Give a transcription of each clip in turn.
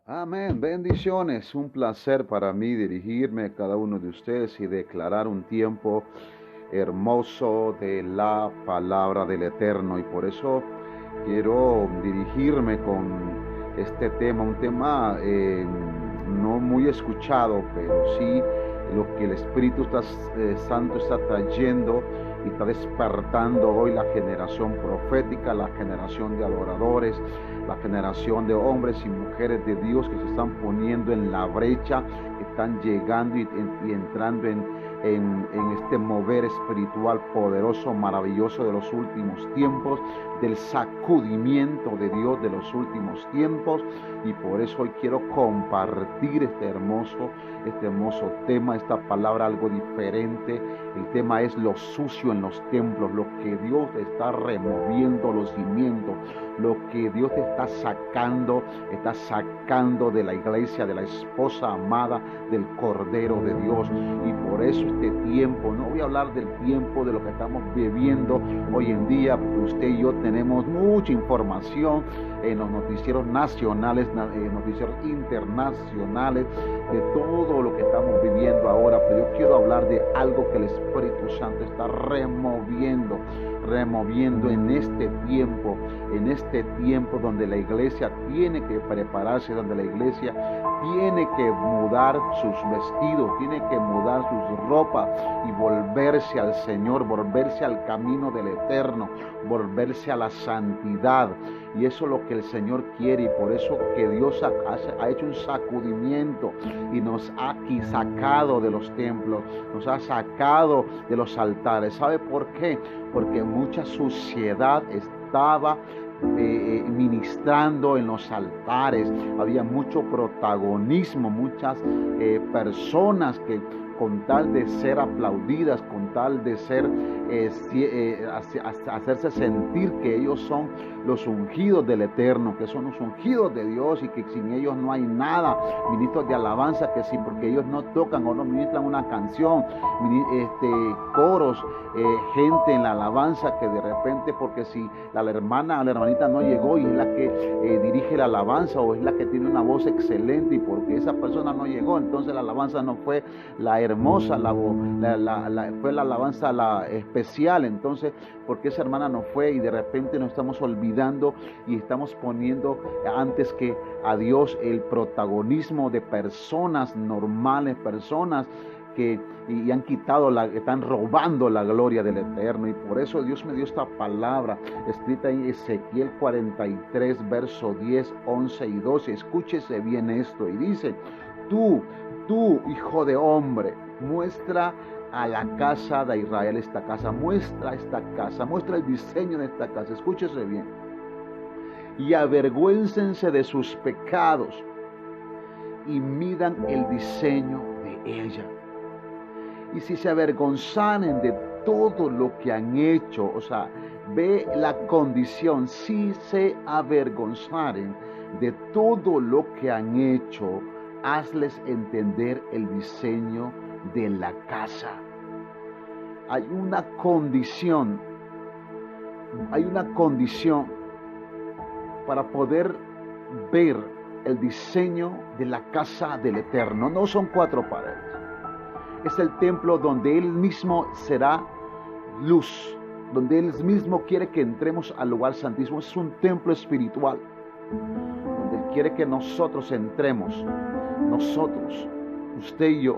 Amén, bendiciones. Un placer para mí dirigirme a cada uno de ustedes y declarar un tiempo hermoso de la palabra del Eterno. Y por eso quiero dirigirme con este tema, un tema no muy escuchado, pero sí lo que el Santo está trayendo y está despertando hoy la generación profética, la generación de adoradores, la generación de hombres y mujeres de Dios que se están poniendo en la brecha, que están llegando y entrando en este mover espiritual poderoso, maravilloso de los últimos tiempos, del sacudimiento de Dios de los últimos tiempos. Y por eso hoy quiero compartir este hermoso tema, esta palabra algo diferente. El tema es lo sucio en los templos, lo que Dios está removiendo los cimientos, lo que Dios está sacando de la iglesia, de la esposa amada del Cordero de Dios. Y por eso este tiempo, no voy a hablar del tiempo de lo que estamos viviendo hoy en día, porque usted y yo tenemos mucha información en los noticieros nacionales, noticieros internacionales, de todo lo que estamos viviendo ahora. Pero yo quiero hablar de algo que el Espíritu Santo está removiendo en este tiempo donde la iglesia tiene que prepararse, donde la iglesia tiene que mudar sus vestidos, tiene que mudar sus ropas y volverse al Señor, volverse al camino del Eterno, volverse a la santidad. Y eso es lo que el Señor quiere, y por eso que Dios ha hecho un sacudimiento y nos ha sacado de los templos, nos ha sacado de los altares. ¿Sabe por qué? Porque mucha suciedad estaba ministrando en los altares. Había mucho protagonismo, muchas personas que con tal de ser aplaudidas, con tal de ser hacerse sentir que ellos son los ungidos del Eterno, que son los ungidos de Dios y que sin ellos no hay nada. Ministros de alabanza que sí, porque ellos no tocan o no ministran una canción, coros, gente en la alabanza que de repente, porque si la hermanita no llegó y es la que dirige la alabanza, o es la que tiene una voz excelente, y porque esa persona no llegó, entonces la alabanza no fue la hermosa, fue la alabanza especial. Entonces, porque esa hermana no fue, y de repente nos estamos olvidando y estamos poniendo antes que a Dios el protagonismo de personas normales, personas que han quitado, están robando la gloria del Eterno. Y por eso Dios me dio esta palabra escrita en Ezequiel 43, verso 10, 11 y 12. Escúchese bien esto, y dice: tú, hijo de hombre, muestra a la casa de Israel esta casa, muestra el diseño de esta casa. Escúchese bien: y avergüéncense de sus pecados y midan el diseño de ella. Y si se avergonzaren de todo lo que han hecho, o sea, ve la condición: si se avergonzaren de todo lo que han hecho, hazles entender el diseño de la casa. Hay una condición para poder ver el diseño de la casa del Eterno. No son 4 paredes. Es el templo donde Él mismo será luz, donde Él mismo quiere que entremos al lugar santísimo. Es un templo espiritual donde Él quiere que nosotros entremos, nosotros, usted y yo,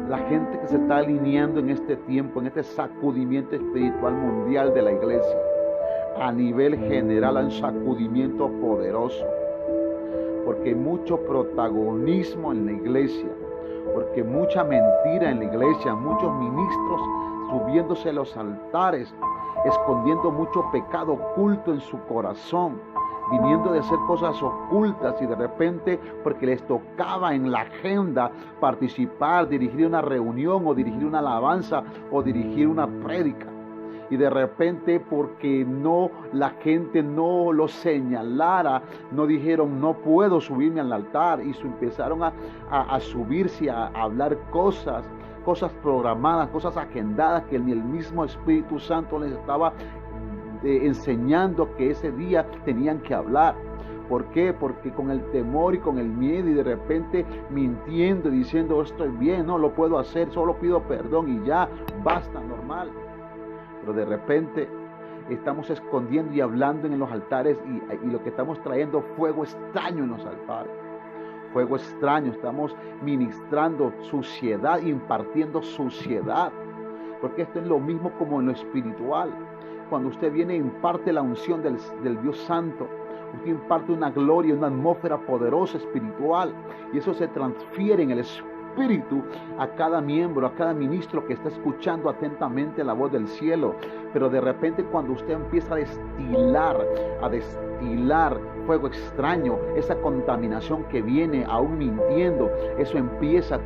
la gente que se está alineando en este tiempo, en este sacudimiento espiritual mundial de la iglesia. A nivel general hay un sacudimiento poderoso, porque hay mucho protagonismo en la iglesia, porque mucha mentira en la iglesia, muchos ministros subiéndose a los altares, escondiendo mucho pecado oculto en su corazón, viniendo de hacer cosas ocultas, y de repente, porque les tocaba en la agenda participar, dirigir una reunión, o dirigir una alabanza, o dirigir una prédica, y de repente, porque la gente no lo señalara, no dijeron: no puedo subirme al altar, y empezaron a subirse, a hablar cosas programadas, cosas agendadas, que ni el mismo Espíritu Santo les estaba enseñando que ese día tenían que hablar. ¿Por qué? Porque con el temor y con el miedo y de repente mintiendo y diciendo estoy bien, no lo puedo hacer, solo pido perdón y ya, basta, normal. Pero de repente estamos escondiendo y hablando en los altares y lo que estamos trayendo fuego extraño en los altares. Fuego extraño, estamos ministrando suciedad, impartiendo suciedad. Porque esto es lo mismo como en lo espiritual. Cuando usted viene e imparte la unción del Dios Santo, usted imparte una gloria, una atmósfera poderosa espiritual. Y eso se transfiere en el Espíritu a cada miembro, a cada ministro que está escuchando atentamente la voz del cielo. Pero de repente cuando usted empieza a destilar fuego extraño, esa contaminación que viene aún mintiendo, eso empieza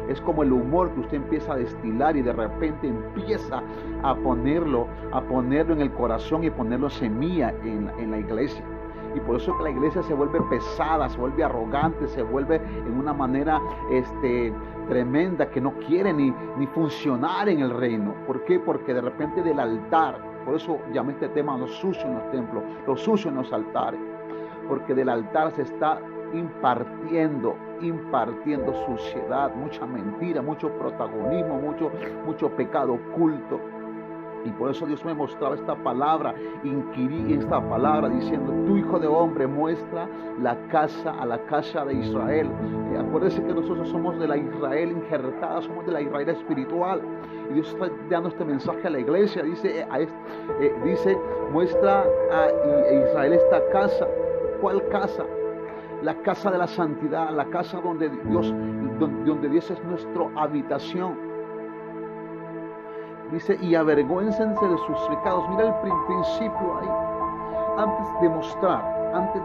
es como el humor que usted empieza a destilar y de repente empieza a ponerlo en el corazón y ponerlo semilla en la iglesia. Y por eso que la iglesia se vuelve pesada, se vuelve arrogante, se vuelve en una manera tremenda que no quiere ni funcionar en el reino. ¿Por qué? Porque de repente del altar, por eso llamé este tema lo sucio en los templos, lo sucio en los altares, porque del altar se está impartiendo suciedad, mucha mentira, mucho protagonismo, mucho pecado oculto. Y por eso Dios me mostraba esta palabra, inquirí esta palabra diciendo, tú hijo de hombre, muestra a la casa de Israel. Acuérdense que nosotros somos de la Israel injertada, somos de la Israel espiritual. Y Dios está dando este mensaje a la iglesia, dice muestra a Israel esta casa. ¿Cuál casa? La casa de la santidad, la casa donde Dios es nuestra habitación. Dice, y avergüéncense de sus pecados. Mira el principio ahí. Antes de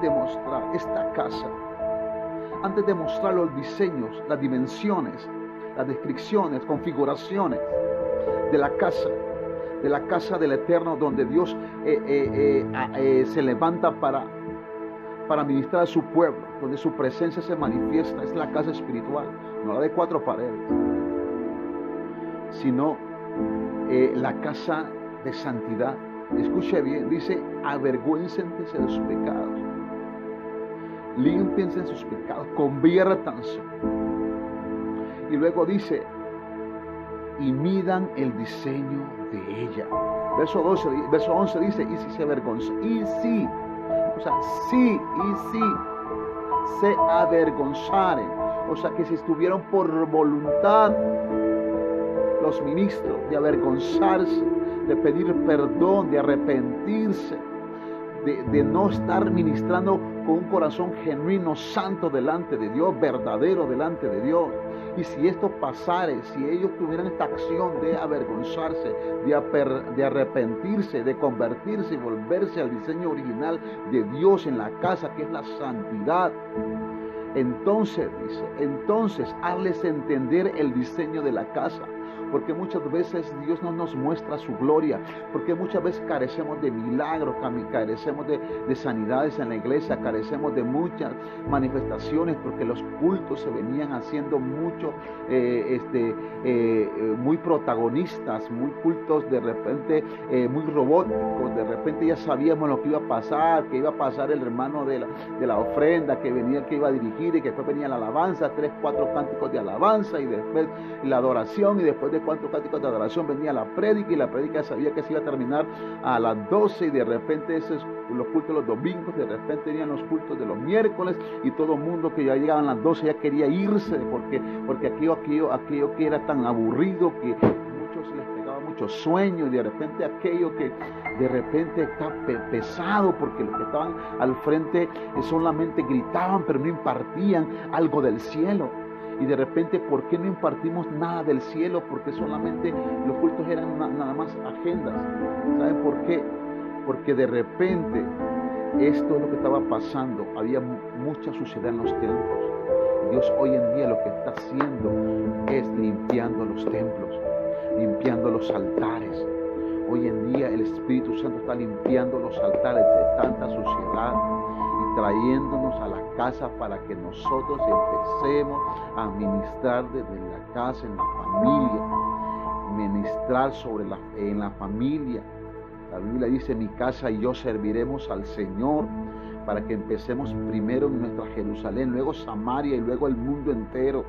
mostrar esta casa, antes de mostrar los diseños, las dimensiones, las descripciones, configuraciones de la casa del Eterno, donde Dios se levanta para ministrar a su pueblo, donde su presencia se manifiesta, es la casa espiritual, no la de 4 paredes, sino la casa de santidad. Escuche bien, dice, avergüéncense de sus pecados, límpiense en sus pecados, conviértanse. Y luego dice, y midan el diseño de ella. Verso 11 dice, y si se avergonzan, se avergonzaren, o sea que si estuvieron por voluntad los ministros de avergonzarse, de pedir perdón, de arrepentirse, de no estar ministrando con un corazón genuino, santo delante de Dios, verdadero delante de Dios. Y si esto pasare, si ellos tuvieran esta acción de avergonzarse, de arrepentirse, de convertirse y volverse al diseño original de Dios en la casa, que es la santidad, entonces hazles entender el diseño de la casa. Porque muchas veces Dios no nos muestra su gloria, porque muchas veces carecemos de milagros, carecemos de sanidades en la iglesia, carecemos de muchas manifestaciones, porque los cultos se venían haciendo muy protagonistas, muy cultos de repente, muy robóticos. De repente ya sabíamos lo que iba a pasar, que iba a pasar el hermano de la ofrenda, que iba a dirigir, y que después venía la alabanza, 3, 4 cánticos de alabanza, y después la adoración, y después de 4 cánticos de adoración venía la prédica, y la prédica sabía que se iba a terminar a las 12, y de repente los cultos de los domingos, de repente venían los cultos de los miércoles, y todo el mundo que ya llegaban a las 12 ya quería irse, porque aquello que era tan aburrido, que muchos les pegaba mucho sueño, y de repente aquello que de repente está pesado, porque los que estaban al frente solamente gritaban, pero no impartían algo del cielo. Y de repente, ¿por qué no impartimos nada del cielo? Porque solamente los cultos eran nada más agendas. ¿Saben por qué? Porque de repente esto es lo que estaba pasando. Había mucha suciedad en los templos. Dios hoy en día lo que está haciendo es limpiando los templos, limpiando los altares. Hoy en día el Espíritu Santo está limpiando los altares de tanta suciedad y trayéndonos a la casa para que nosotros empecemos a ministrar desde la casa, en la familia, ministrar en la familia. La Biblia dice, mi casa y yo serviremos al Señor. para que empecemos primero en nuestra Jerusalén, luego Samaria y luego el mundo entero.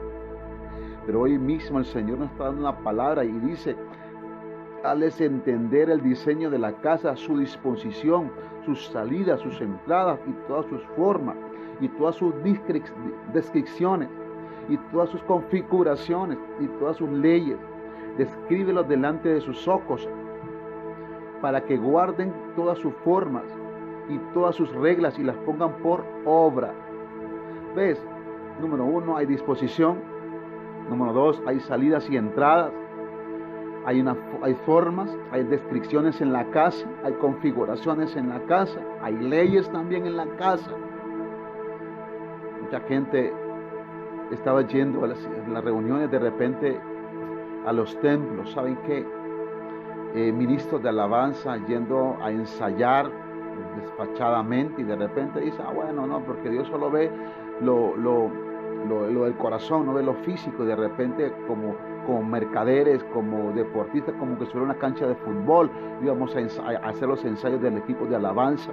Pero hoy mismo el Señor nos está dando una palabra y dice: dales entender el diseño de la casa, su disposición, sus salidas, sus entradas y todas sus formas y todas sus descripciones y todas sus configuraciones y todas sus leyes. Descríbelos delante de sus ojos para que guarden todas sus formas y todas sus reglas y las pongan por obra. ¿Ves? Número 1, hay disposición. Número 2, hay salidas y entradas. Hay formas, hay descripciones en la casa, hay configuraciones en la casa, hay leyes también en la casa. Mucha gente estaba yendo a las reuniones de repente a los templos. ¿Saben qué? Ministros de alabanza yendo a ensayar despachadamente y de repente dice: bueno, no, porque Dios solo ve lo del corazón, no ve lo físico. Y de repente como mercaderes, como deportistas, como que sobre una cancha de fútbol íbamos a hacer los ensayos del equipo de alabanza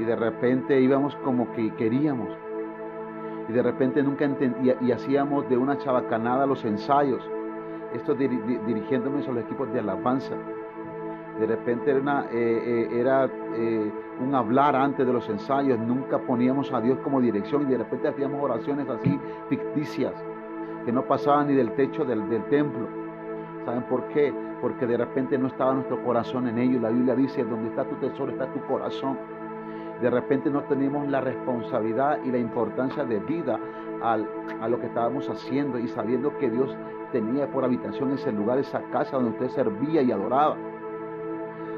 y de repente íbamos como que queríamos y de repente nunca entendía y hacíamos de una chabacanada los ensayos, esto dirigiéndome a los equipos de alabanza. De repente era un hablar antes de los ensayos, nunca poníamos a Dios como dirección y de repente hacíamos oraciones así ficticias que no pasaban ni del techo del templo. ¿Saben por qué? Porque de repente no estaba nuestro corazón en ello. La Biblia dice: donde está tu tesoro está tu corazón. De repente no teníamos la responsabilidad y la importancia de vida a lo que estábamos haciendo y sabiendo que Dios tenía por habitación ese lugar, esa casa donde usted servía y adoraba.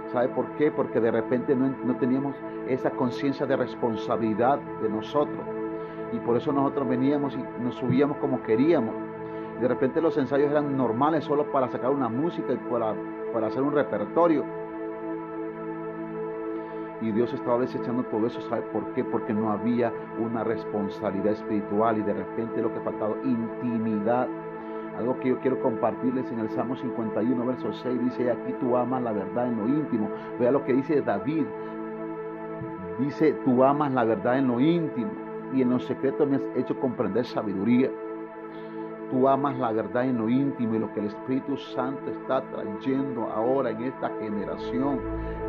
¿Sabe por qué? Porque de repente no teníamos esa conciencia de responsabilidad de nosotros. Y por eso nosotros veníamos y nos subíamos como queríamos. Y de repente los ensayos eran normales solo para sacar una música y para hacer un repertorio. Y Dios estaba desechando todo eso. ¿Sabe por qué? Porque no había una responsabilidad espiritual y de repente lo que faltaba, intimidad. Algo que yo quiero compartirles en el Salmo 51, verso 6, dice: aquí tú amas la verdad en lo íntimo. Vea lo que dice David. Dice: tú amas la verdad en lo íntimo y en lo secreto me has hecho comprender sabiduría. Tú amas la verdad en lo íntimo y lo que el Espíritu Santo está trayendo ahora en esta generación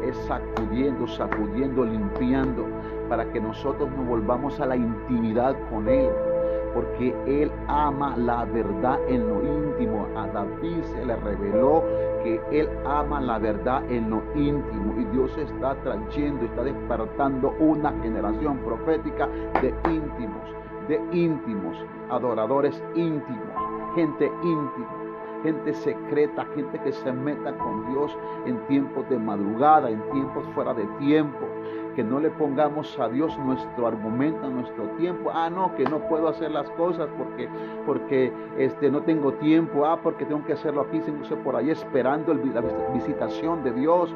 es sacudiendo, limpiando para que nosotros nos volvamos a la intimidad con Él. Porque Él ama la verdad en lo íntimo. A David se le reveló que Él ama la verdad en lo íntimo. Y Dios está trayendo, está despertando una generación profética de íntimos, adoradores íntimos, gente íntima, gente secreta, gente que se meta con Dios en tiempos de madrugada, en tiempos fuera de tiempo. Que no le pongamos a Dios nuestro argumento, nuestro tiempo. No, que no puedo hacer las cosas porque no tengo tiempo. Porque tengo que hacerlo aquí, por ahí esperando la visitación de Dios.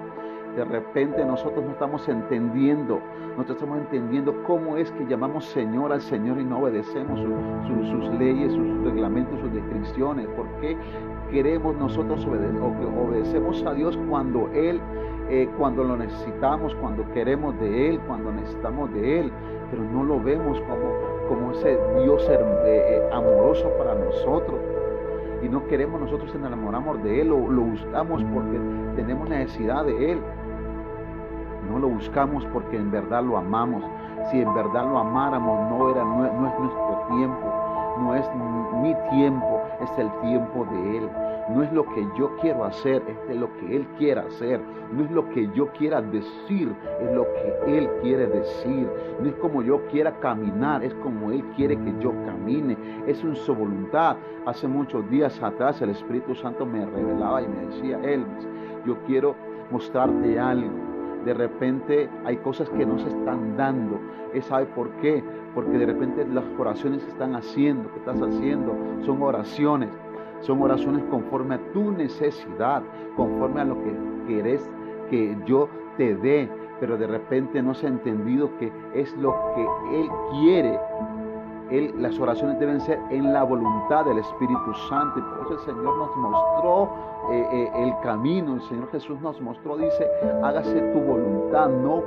De repente nosotros no estamos entendiendo cómo es que llamamos Señor al Señor y no obedecemos sus leyes, sus reglamentos, sus descripciones. ¿Por qué queremos nosotros obedecemos a Dios cuando cuando lo necesitamos, cuando queremos de Él, cuando necesitamos de Él, pero no lo vemos como ese Dios amoroso para nosotros? Y no queremos, nosotros nos enamoramos de Él, lo buscamos porque tenemos necesidad de Él. No lo buscamos porque en verdad lo amamos. Si en verdad lo amáramos, no es nuestro tiempo, no es mi tiempo, es el tiempo de Él. No es lo que yo quiero hacer, es lo que Él quiere hacer. No es lo que yo quiera decir, es lo que Él quiere decir. No es como yo quiera caminar, es como Él quiere que yo camine. Es en su voluntad. Hace muchos días atrás el Espíritu Santo me revelaba y me decía: Elvis, yo quiero mostrarte algo. De repente hay cosas que no se están dando. ¿Sabe por qué? Porque de repente las oraciones que estás haciendo, son oraciones conforme a tu necesidad, conforme a lo que querés que yo te dé, pero de repente no se ha entendido que es lo que Él quiere. Las oraciones deben ser en la voluntad del Espíritu Santo, y por eso el Señor nos mostró el camino. El Señor Jesús nos mostró, dice: hágase tu voluntad, no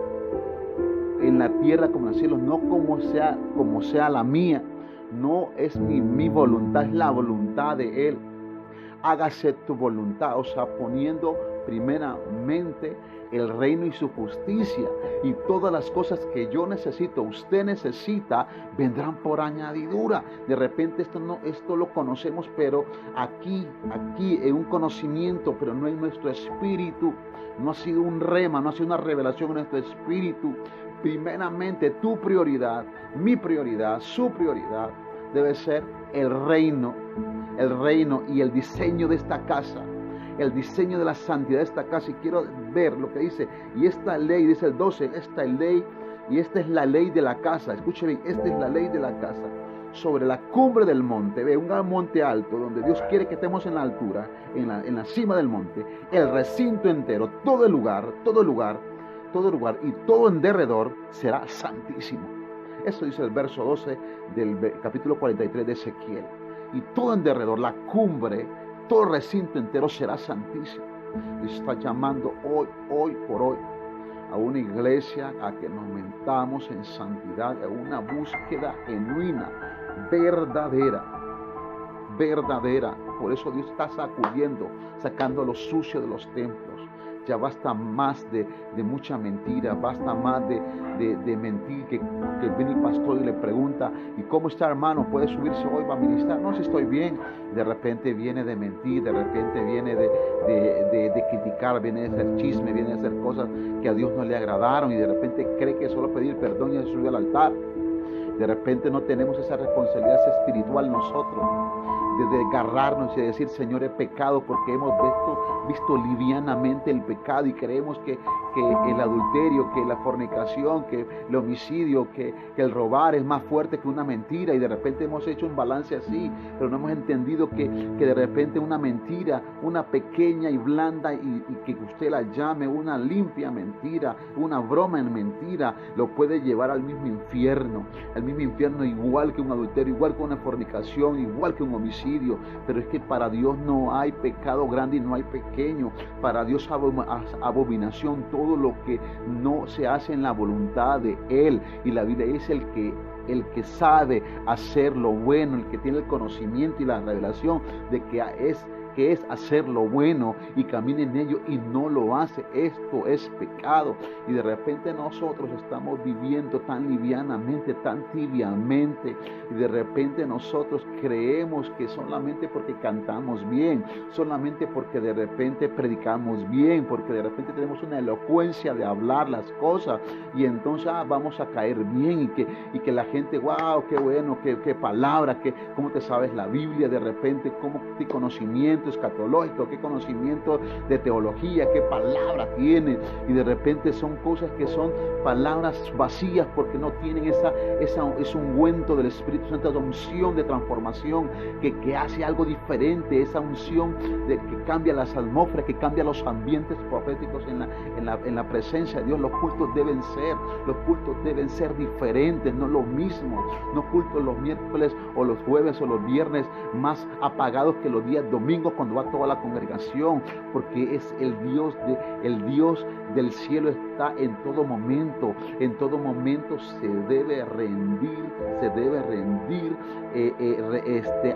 en la tierra como en los cielos, no como sea la mía. No es mi voluntad, es la voluntad de Él. Hágase tu voluntad, o sea, poniendo primeramente el reino y su justicia, y todas las cosas que yo necesito, usted necesita, vendrán por añadidura. De repente esto lo conocemos, pero aquí en un conocimiento, pero no en nuestro espíritu. No ha sido un rema, no ha sido una revelación en nuestro espíritu. Primeramente, tu prioridad, mi prioridad, su prioridad debe ser el reino y el diseño de esta casa, el diseño de la santidad de esta casa. Y quiero ver lo que dice, y esta ley, dice el 12, esta ley, y esta es la ley de la casa. Escuche bien, esta es la ley de la casa. Sobre la cumbre del monte, ve, un gran monte alto, donde Dios quiere que estemos en la altura, en la cima del monte, el recinto entero, todo el lugar, y todo en derredor será santísimo. Eso dice el verso 12 del capítulo 43 de Ezequiel. Y todo en derredor, la cumbre, todo el recinto entero será santísimo. Y está llamando hoy por hoy a una iglesia a que nos metamos en santidad, a una búsqueda genuina, verdadera. Por eso Dios está sacando lo sucio de los templos. Ya basta más de mucha mentira, basta más de mentir, que viene el pastor y le pregunta, ¿y cómo está, hermano? ¿Puede subirse hoy para ministrar? No, si estoy bien. De repente viene de mentir, de repente viene de criticar, viene de hacer chisme, viene de hacer cosas que a Dios no le agradaron, y de repente cree que solo pedir perdón y se sube al altar. De repente no tenemos esa responsabilidad espiritual nosotros, de desgarrarnos y de decir, Señor, he pecado, porque hemos visto livianamente el pecado, y creemos que el adulterio, que la fornicación, que el homicidio, que el robar es más fuerte que una mentira, y de repente hemos hecho un balance así, pero no hemos entendido que de repente una mentira, una pequeña y blanda, y que usted la llame una limpia mentira, una broma en mentira, lo puede llevar al mismo infierno, igual que un adulterio, igual que una fornicación, igual que un homicidio. Pero es que para Dios no hay pecado grande y no hay pequeño. Para Dios abominación todo lo que no se hace en la voluntad de Él. Y la Biblia es el que sabe hacer lo bueno, el que tiene el conocimiento y la revelación de que es hacer lo bueno y camina en ello y no lo hace. Esto es pecado. Y de repente nosotros estamos viviendo tan livianamente, tan tibiamente, y de repente nosotros creemos que solamente porque cantamos bien, solamente porque de repente predicamos bien, porque de repente tenemos una elocuencia de hablar las cosas, y entonces vamos a caer bien, y que la gente, wow, qué bueno, qué palabra, cómo te sabes la Biblia, de repente cómo te conocimiento escatológico, qué conocimiento de teología, qué palabra tiene, y de repente son cosas que son palabras vacías, porque no tienen ese ungüento del Espíritu Santo, esa unción de transformación que hace algo diferente, esa unción que cambia las atmósferas, que cambia los ambientes proféticos en la presencia de Dios. Los cultos deben ser diferentes, no lo mismo, no cultos los miércoles o los jueves o los viernes más apagados que los días domingos cuando va toda la congregación, porque es el Dios del cielo está en todo momento se debe rendir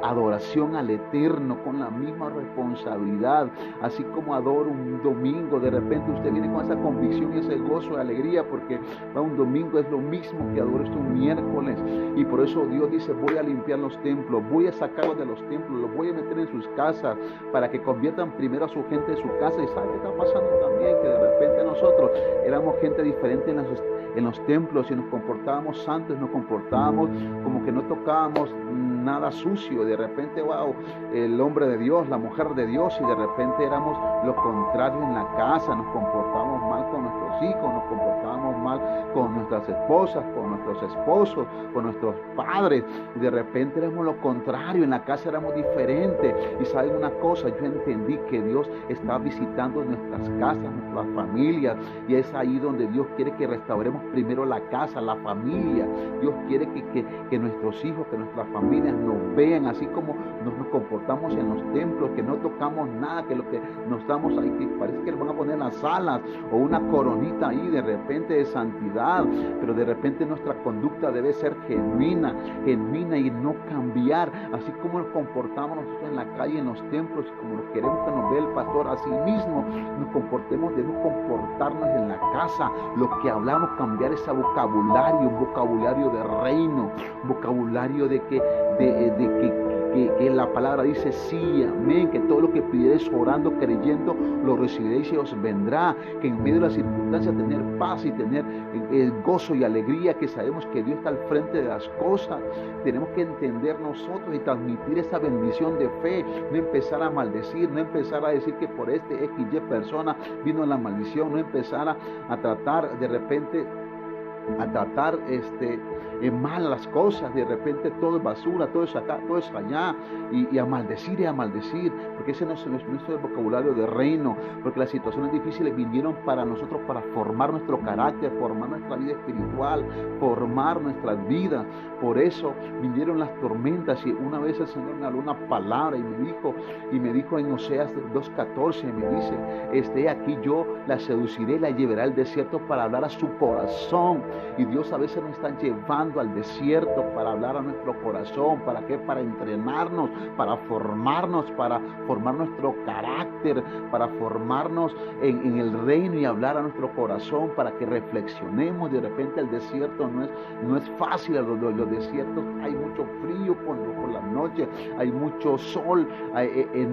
adoración al Eterno con la misma responsabilidad, así como adoro un domingo. De repente usted viene con esa convicción y ese gozo y alegría, porque un domingo es lo mismo que adoro un miércoles, y por eso Dios dice, voy a limpiar los templos, voy a sacarlos de los templos, los voy a meter en sus casas, para que conviertan primero a su gente en su casa. Y sabe qué está pasando también, que de repente nosotros éramos gente diferente en los templos, y nos comportábamos santos, nos comportábamos como que no tocábamos nada sucio. De repente, wow, el hombre de Dios, la mujer de Dios, y de repente éramos lo contrario en la casa. Nos comportábamos mal con nuestros hijos, nos comportábamos mal con nuestras esposas, con nuestros esposos, con nuestros padres, y de repente éramos lo contrario. En la casa éramos diferentes. Y saben una cosa, yo entendí que Dios está visitando nuestras casas, nuestras familias, y es ahí donde Dios quiere que restauremos ponemos primero la casa, la familia. Dios quiere que nuestros hijos, que nuestras familias nos vean así como nos comportamos en los templos, que no tocamos nada, que lo que nos damos ahí, que parece que le van a poner las alas o una coronita ahí de repente de santidad, pero de repente nuestra conducta debe ser genuina y no cambiar, así como nos comportamos nosotros en la calle, en los templos, y como queremos que nos vea el pastor, así mismo debemos comportarnos en la casa, lo que hablamos, cambiar ese vocabulario, un vocabulario de reino, un vocabulario de que la palabra dice sí, amén, que todo lo que pidierais orando, creyendo, lo recibiréis y os vendrá, que en medio de las circunstancias tener paz y tener gozo y alegría, que sabemos que Dios está al frente de las cosas. Tenemos que entender nosotros y transmitir esa bendición de fe, no empezar a maldecir, no empezar a decir que por este XY persona vino la maldición, no empezar a tratar de repente mal las cosas, de repente todo es basura, todo es acá, todo es allá, y a maldecir, porque ese no es nuestro vocabulario de reino, porque las situaciones difíciles vinieron para nosotros, para formar nuestro carácter, formar nuestra vida espiritual, formar nuestras vidas. Por eso vinieron las tormentas, y una vez el Señor me habló una palabra y me dijo en Oseas 2:14, me dice, aquí yo la seduciré, la llevaré al desierto para hablar a su corazón. Y Dios a veces nos está llevando al desierto para hablar a nuestro corazón. ¿Para qué? Para entrenarnos, para formarnos, para formar nuestro carácter, para formarnos en el reino y hablar a nuestro corazón, para que reflexionemos. De repente el desierto no es fácil, los desiertos hay mucho frío por la noche, hay mucho sol,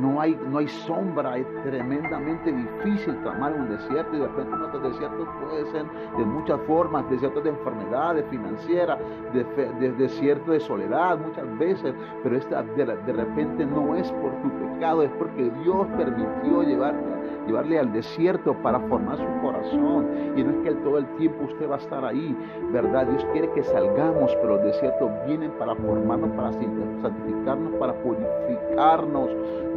no hay sombra, es tremendamente difícil clamar en un desierto, y de repente nuestros desiertos pueden ser de muchas formas, desiertos de enfermedades financieras, de desierto de soledad muchas veces, pero de repente no es por tu pecado, es porque Dios permitió llevarle al desierto para formar su corazón, y no es que todo el tiempo usted va a estar ahí, ¿verdad? Dios quiere que salgamos, pero los desiertos vienen para formarnos, para santificarnos, para purificarnos.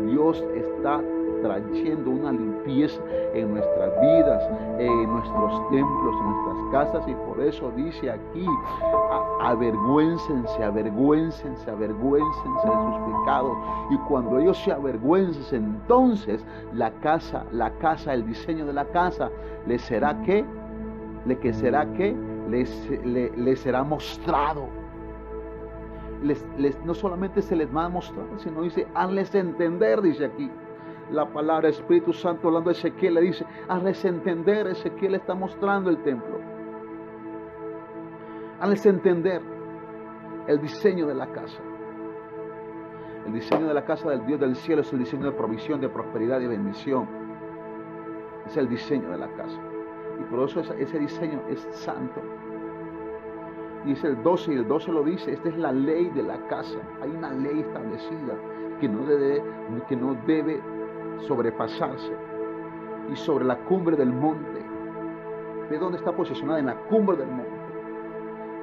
Dios está trayendo una limpieza en nuestras vidas, en nuestros templos, en nuestras casas, y por eso dice aquí, avergüéncense de sus pecados, y cuando ellos se avergüencen, entonces la casa, el diseño de la casa, les será que les será mostrado. No solamente se les va a mostrar, sino dice, hazles entender, dice aquí la palabra. Espíritu Santo hablando a Ezequiel le dice, hazles entender. Ezequiel está mostrando el templo, hazles entender el diseño de la casa. El diseño de la casa del Dios del cielo es el diseño de provisión, de prosperidad y bendición. Es el diseño de la casa, y por eso ese diseño es santo. Dice el 12, y el 12 lo dice, esta es la ley de la casa. Hay una ley establecida que no debe sobrepasarse. Y sobre la cumbre del monte, ¿de dónde está posicionada? En la cumbre del monte,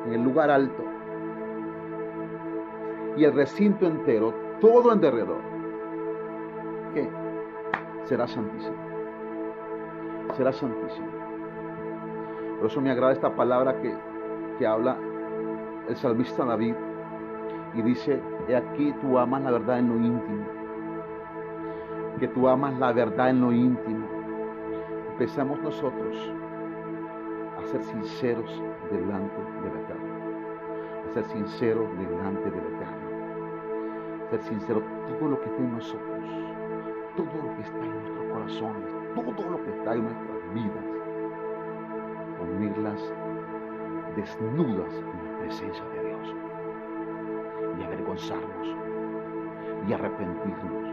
en el lugar alto, y el recinto entero, todo en derredor, ¿qué? Será santísimo. Será santísimo. Por eso me agrada esta palabra que habla el salmista David, y dice, he aquí tú amas la verdad en lo íntimo, que tú amas la verdad en lo íntimo. Empezamos nosotros a ser sinceros delante del Eterno, a ser sinceros delante del Eterno, a ser sinceros, todo lo que está en nosotros, todo lo que está en nuestros corazones, todo lo que está en nuestras vidas, ponerlas desnudas en la presencia de Dios, y avergonzarnos, y arrepentirnos,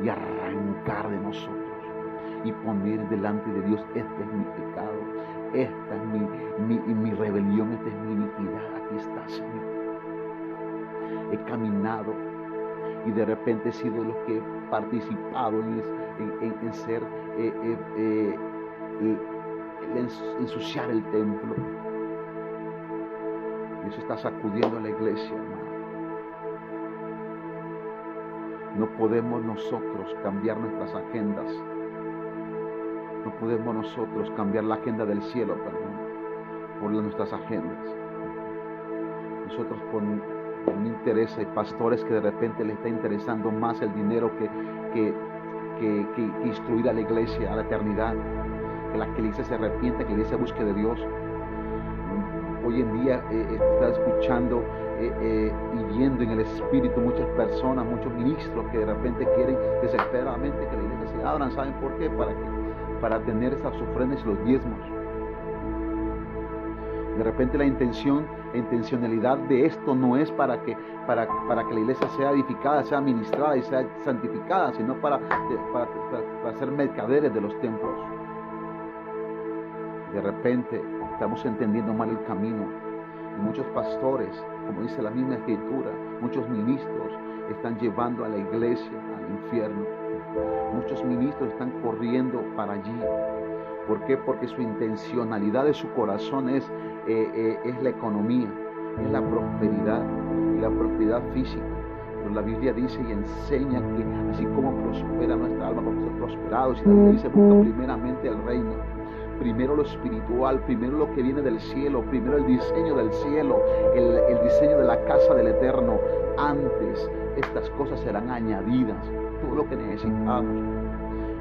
y arrancar de nosotros, y poner delante de Dios, este es mi pecado, esta es mi rebelión, esta es mi iniquidad, aquí está, Señor. He caminado, y de repente he sido de los que he participado en ser, ensuciar el templo. Y eso está sacudiendo a la iglesia, hermano. No podemos nosotros cambiar nuestras agendas. No podemos nosotros cambiar la agenda del cielo, perdón. por nuestras agendas. Nosotros por un interés, hay pastores que de repente les está interesando más el dinero que instruir a la iglesia, a la eternidad, que la iglesia se arrepienta, que la iglesia busque de Dios. Hoy en día está escuchando y viendo en el espíritu muchas personas, muchos ministros que de repente quieren desesperadamente que la iglesia se abran. ¿Saben por qué? Para tener esas ofrendas y los diezmos. De repente la intencionalidad de esto no es para que la iglesia sea edificada, sea ministrada y sea santificada, sino para ser mercaderes de los templos. De repente estamos entendiendo mal el camino. Y muchos pastores, como dice la misma escritura, muchos ministros están llevando a la iglesia al infierno. Muchos ministros están corriendo para allí. ¿Por qué? Porque su intencionalidad de su corazón es la economía, es la prosperidad y la prosperidad física. Pero la Biblia dice y enseña que así como prospera nuestra alma, vamos a ser prosperados. Y la Biblia dice: busca primeramente el reino, primero lo espiritual, primero lo que viene del cielo, primero el diseño del cielo, el diseño de la casa del Eterno. Antes estas cosas serán añadidas, todo lo que necesitamos.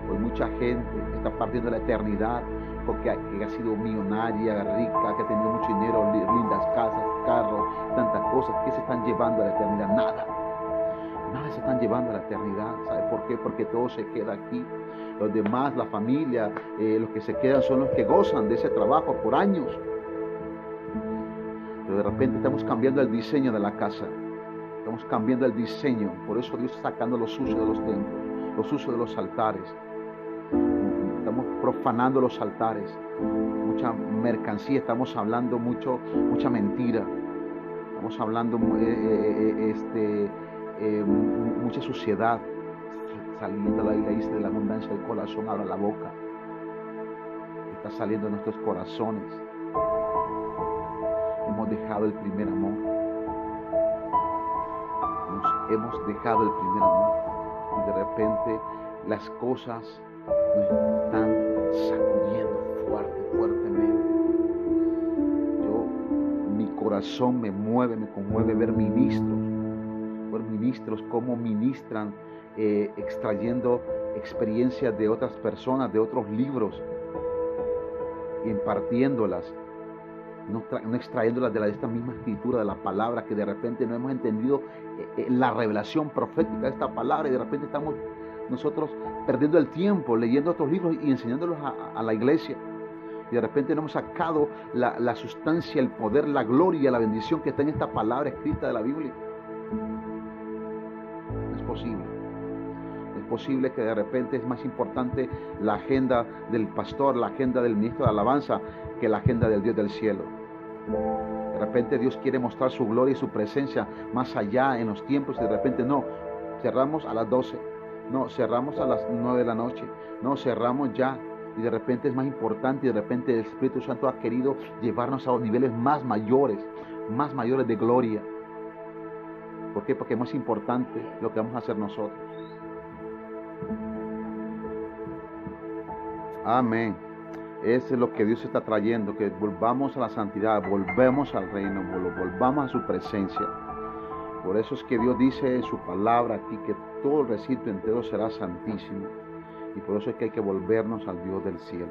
Hoy mucha gente está partiendo de la eternidad porque ha sido millonaria, rica, que ha tenido mucho dinero, lindas casas, carros, tantas cosas. ¿Qué se están llevando a la eternidad? Nada se están llevando a la eternidad. ¿Sabe por qué? Porque todo se queda aquí. Los demás, la familia, los que se quedan son los que gozan de ese trabajo por años. Pero de repente estamos cambiando el diseño de la casa. Estamos cambiando el diseño. Por eso Dios está sacando los usos de los templos, los usos de los altares. Estamos profanando los altares, mucha mercancía, estamos hablando mucha mentira, estamos hablando mucha suciedad saliendo. La Biblia dice: de la abundancia del corazón habla la boca. Está saliendo de nuestros corazones. Hemos dejado el primer amor. Hemos dejado el primer amor y de repente las cosas nos están sacudiendo fuertemente. Mi corazón me conmueve ver ministros cómo ministran, extrayendo experiencias de otras personas, de otros libros, impartiéndolas, no extrayéndolas de esta misma escritura, de la palabra, que de repente no hemos entendido la revelación profética de esta palabra, y de repente estamos nosotros perdiendo el tiempo leyendo otros libros y enseñándolos a la iglesia. Y de repente no hemos sacado la sustancia, el poder, la gloria, la bendición que está en esta palabra escrita de la Biblia. Es posible. Es posible que de repente es más importante la agenda del pastor, la agenda del ministro de alabanza, que la agenda del Dios del cielo. De repente Dios quiere mostrar su gloria y su presencia más allá en los tiempos, y de repente no, cerramos a las 12, no, cerramos a las 9 de la noche, no, cerramos ya. Y de repente es más importante, y de repente el Espíritu Santo ha querido llevarnos a niveles más mayores de gloria. ¿Por qué? Porque es más importante lo que vamos a hacer nosotros. Amén. Eso es lo que Dios está trayendo, que volvamos a la santidad, volvemos al reino, volvamos a su presencia. Por eso es que Dios dice en su palabra aquí que todo el recinto entero será santísimo. Y por eso es que hay que volvernos al Dios del cielo.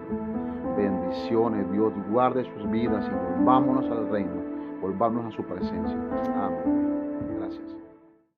Bendiciones, Dios guarde sus vidas y volvámonos al reino, volvámonos a su presencia. Amén. Gracias.